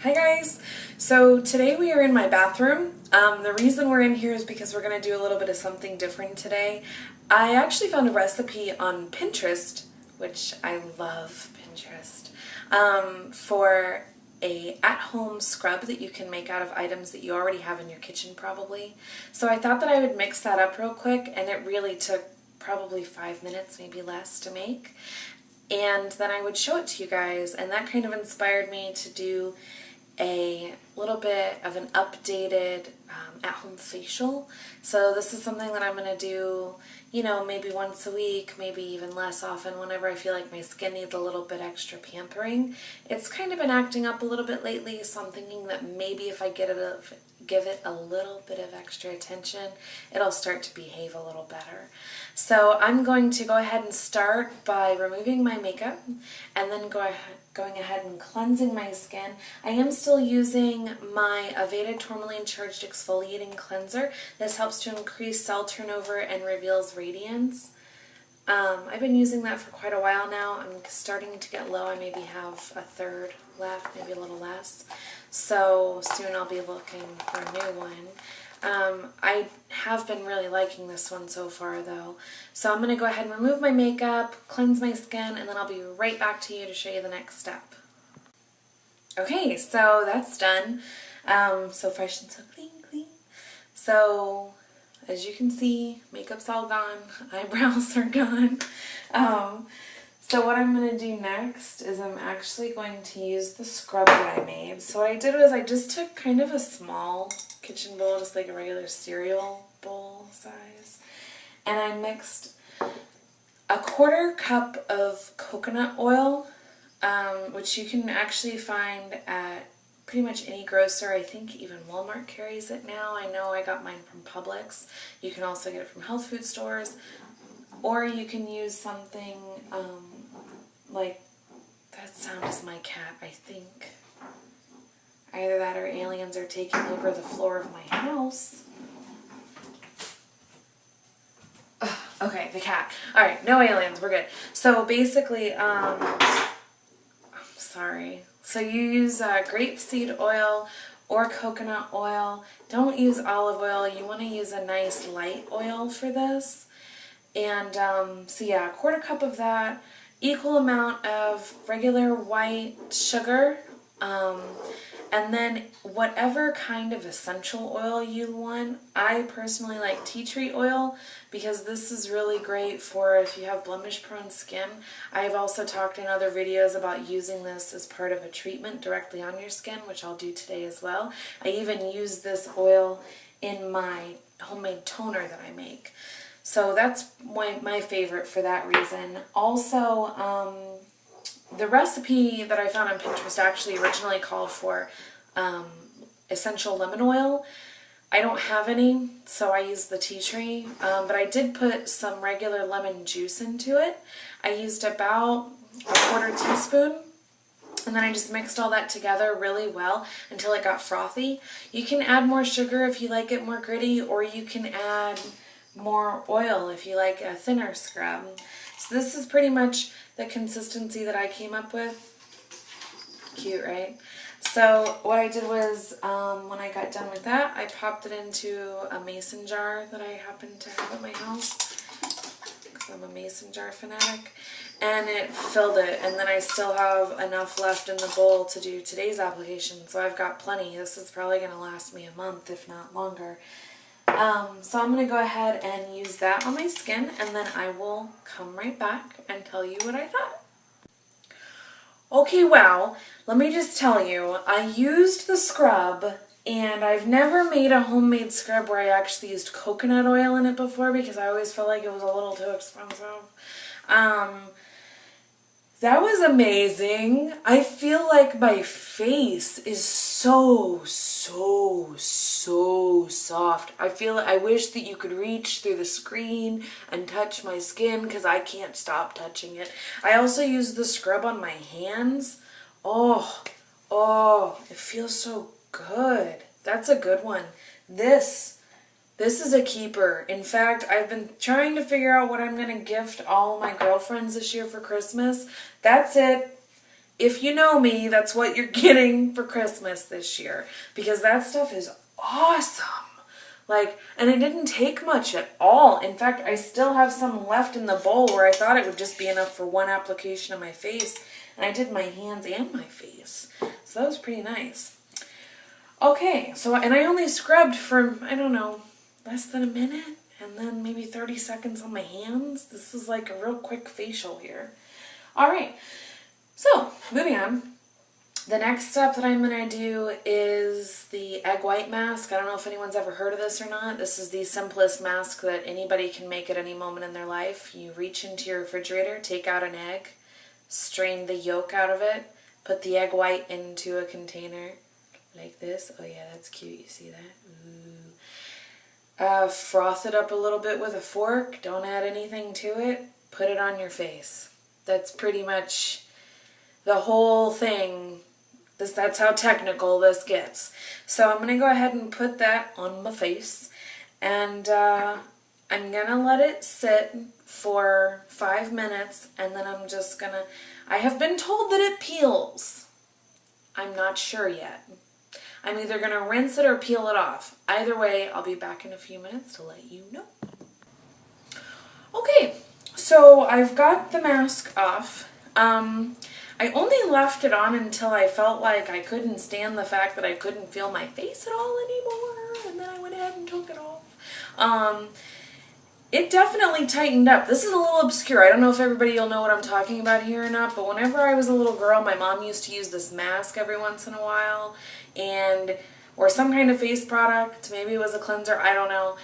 Hi guys! So today we are in my bathroom. The reason we're in here is because we're going to do a little bit of something different today. I actually found a recipe on Pinterest, which I love Pinterest, for a at-home scrub that you can make out of items that you already have in your kitchen probably. So I thought that I would mix that up real quick, and it really took probably 5 minutes, maybe less, to make. And then I would show it to you guys, and that kind of inspired me to do a little bit of an updated at-home facial. So this is something that I'm going to do, you know, maybe once a week, maybe even less often, whenever I feel like my skin needs a little bit extra pampering. It's kind of been acting up a little bit lately, so I'm thinking that maybe if I give it a little bit of extra attention, it'll start to behave a little better. So I'm going to go ahead and start by removing my makeup and then going ahead and cleansing my skin. I am still using my Aveda Tourmaline Charged Exfoliating Cleanser. This helps to increase cell turnover and reveals radiance. I've been using that for quite a while now. I'm starting to get low. I maybe have a third left, maybe a little less. So soon I'll be looking for a new one. I have been really liking this one so far though. So I'm going to go ahead and remove my makeup, cleanse my skin, and then I'll be right back to you to show you the next step. Okay, so that's done. So fresh and so clean. So as you can see, makeup's all gone, eyebrows are gone. So what I'm going to do next is I'm actually going to use the scrub that I made. So what I did was I just took kind of a small kitchen bowl, just like a regular cereal bowl size, and I mixed a 1/4 cup of coconut oil, which you can actually find at pretty much any grocer. I think even Walmart carries it now. I know I got mine from Publix. You can also get it from health food stores, or you can use something like, that sound is my cat, I think. Either that or aliens are taking over the floor of my house. Ugh, okay, the cat. Alright, no aliens, we're good. So basically, I'm sorry. So you use grapeseed oil or coconut oil. Don't use olive oil. You want to use a nice light oil for this. And so yeah, 1/4 cup of that, equal amount of regular white sugar, and then whatever kind of essential oil you want. I personally like tea tree oil because this is really great for if you have blemish prone skin. I've also talked in other videos about using this as part of a treatment directly on your skin, which I'll do today as well. I even use this oil in my homemade toner that I make. So that's my favorite for that reason. Also, the recipe that I found on Pinterest actually originally called for essential lemon oil. I don't have any, so I use the tea tree, but I did put some regular lemon juice into it. I used about a 1/4 teaspoon, and then I just mixed all that together really well until it got frothy. You can add more sugar if you like it more gritty, or you can add more oil if you like a thinner scrub. So this is pretty much the consistency that I came up with. Cute, right? So what I did was, when I got done with that, I popped it into a mason jar that I happen to have at my house, because I'm a mason jar fanatic, and it filled it, and then I still have enough left in the bowl to do today's application, so I've got plenty. This is probably going to last me a month, if not longer. So I'm going to go ahead and use that on my skin, and then I will come right back and tell you what I thought. Okay, wow, let me just tell you, I used the scrub, and I've never made a homemade scrub where I actually used coconut oil in it before because I always felt like it was a little too expensive. That was amazing. I feel like my face is so soft. I wish that you could reach through the screen and touch my skin because I can't stop touching it. I also use the scrub on my hands. Oh, it feels so good. That's a good one. This is a keeper. In fact, I've been trying to figure out what I'm going to gift all my girlfriends this year for Christmas. That's it. if you know me, that's what you're getting for Christmas this year, because that stuff is awesome. Like, and it didn't take much at all. In fact, I still have some left in the bowl where I thought it would just be enough for one application of my face. And I did my hands and my face. So that was pretty nice. Okay, so, and I only scrubbed for, I don't know, less than a minute. And then maybe 30 seconds on my hands. This is like a real quick facial here. Alright, so moving on. The next step that I'm going to do is the egg white mask. I don't know if anyone's ever heard of this or not. This is the simplest mask that anybody can make at any moment in their life. You reach into your refrigerator, take out an egg, strain the yolk out of it, put the egg white into a container like this. Oh yeah, that's cute. You see that? Ooh. Froth it up a little bit with a fork. Don't add anything to it. Put it on your face. That's pretty much the whole thing. That's how technical this gets. So I'm going to go ahead and put that on my face. And I'm going to let it sit for 5 minutes. And then I'm just going to... I have been told that it peels. I'm not sure yet. I'm either going to rinse it or peel it off. Either way, I'll be back in a few minutes to let you know. Okay, so I've got the mask off. I only left it on until I felt like I couldn't stand the fact that I couldn't feel my face at all anymore, and then I went ahead and took it off. It definitely tightened up. This is a little obscure. I don't know if everybody will know what I'm talking about here or not, but whenever I was a little girl, my mom used to use this mask every once in a while, or some kind of face product. Maybe it was a cleanser, I don't know.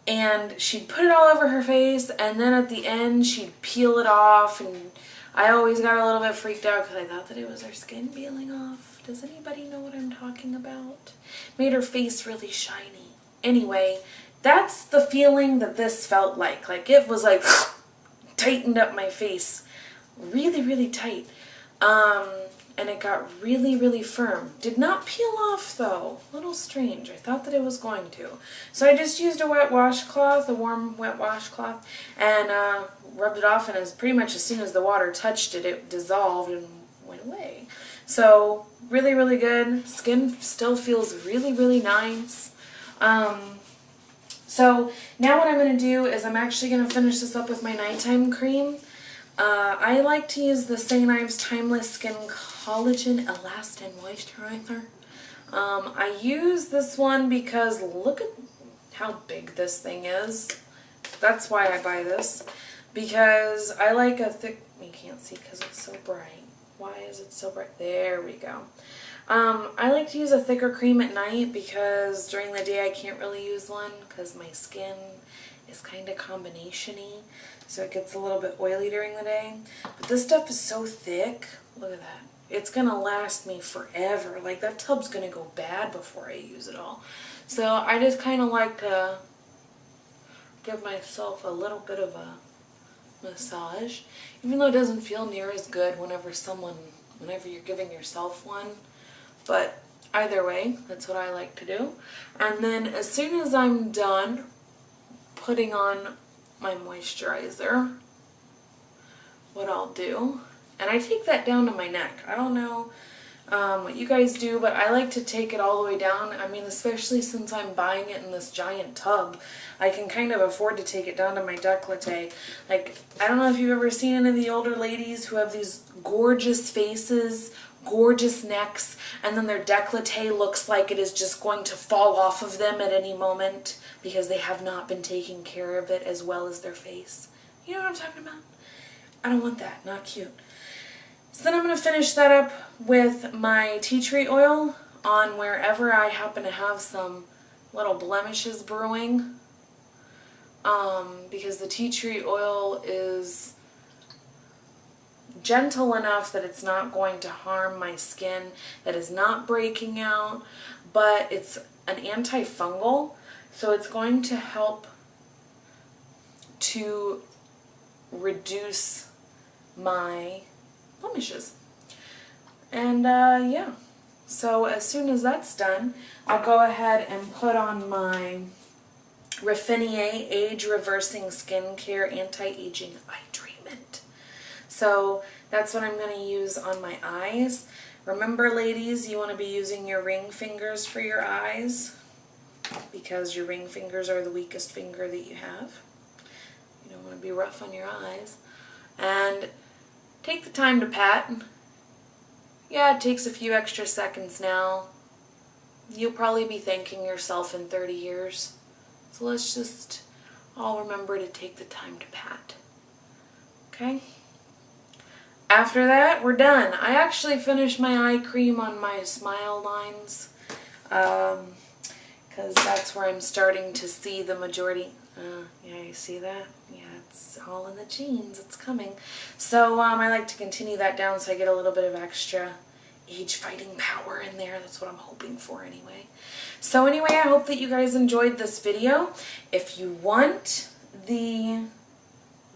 And she'd put it all over her face, and then at the end she'd peel it off, and I always got a little bit freaked out because I thought that it was her skin peeling off. Does anybody know what I'm talking about? Made her face really shiny. Anyway, that's the feeling that this felt like. Like it was like tightened up my face really, really tight. And it got really, really firm. Did not peel off though. A little strange. I thought that it was going to. So I just used a wet washcloth, a warm wet washcloth, and rubbed it off, and pretty much as soon as the water touched it, it dissolved and went away. So really, really good. Skin still feels really, really nice. So now what I'm going to do is I'm actually going to finish this up with my nighttime cream. I like to use the St. Ives Timeless Skin Collagen Elastin Moisturizer. I use this one because look at how big this thing is. That's why I buy this. Because I like a thick... You can't see because it's so bright. Why is it so bright? There we go. I like to use a thicker cream at night because during the day I can't really use one because my skin is kind of combination-y. So it gets a little bit oily during the day. But this stuff is so thick. Look at that. It's going to last me forever. Like that tub's going to go bad before I use it all. So I just kind of like to give myself a little bit of a massage. Even though it doesn't feel near as good whenever you're giving yourself one. But either way, that's what I like to do. And then as soon as I'm done putting on my moisturizer, what I'll do, and I take that down to my neck. I don't know what you guys do, but I like to take it all the way down. I mean, especially since I'm buying it in this giant tub, I can kind of afford to take it down to my décolleté. Like, I don't know if you've ever seen any of the older ladies who have these gorgeous faces, gorgeous necks, and then their décolleté looks like it is just going to fall off of them at any moment because they have not been taking care of it as well as their face. You know what I'm talking about? I don't want that. Not cute. So then I'm going to finish that up with my tea tree oil on wherever I happen to have some little blemishes brewing. Because the tea tree oil is gentle enough that it's not going to harm my skin, that is not breaking out, but it's an antifungal, so it's going to help to reduce my blemishes. And yeah, so as soon as that's done, I'll go ahead and put on my Raffinier Age Reversing Skincare Anti-Aging Eye Treatment. So That's what I'm going to use on my eyes. Remember, ladies, you want to be using your ring fingers for your eyes because your ring fingers are the weakest finger that you have. You don't want to be rough on your eyes. And take the time to pat. Yeah, it takes a few extra seconds now. You'll probably be thanking yourself in 30 years. So let's just all remember to take the time to pat. Okay? After that, we're done. I actually finished my eye cream on my smile lines because that's where I'm starting to see the majority. Yeah, you see that? Yeah, it's all in the genes. It's coming. So I like to continue that down so I get a little bit of extra age-fighting power in there. That's what I'm hoping for anyway. So anyway, I hope that you guys enjoyed this video. If you want the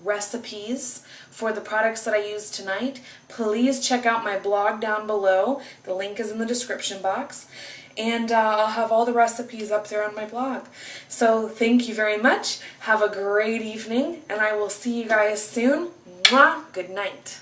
recipes for the products that I used tonight, please check out my blog down below. The link is in the description box. And I'll have all the recipes up there on my blog. So thank you very much. Have a great evening, and I will see you guys soon. Mwah! Good night.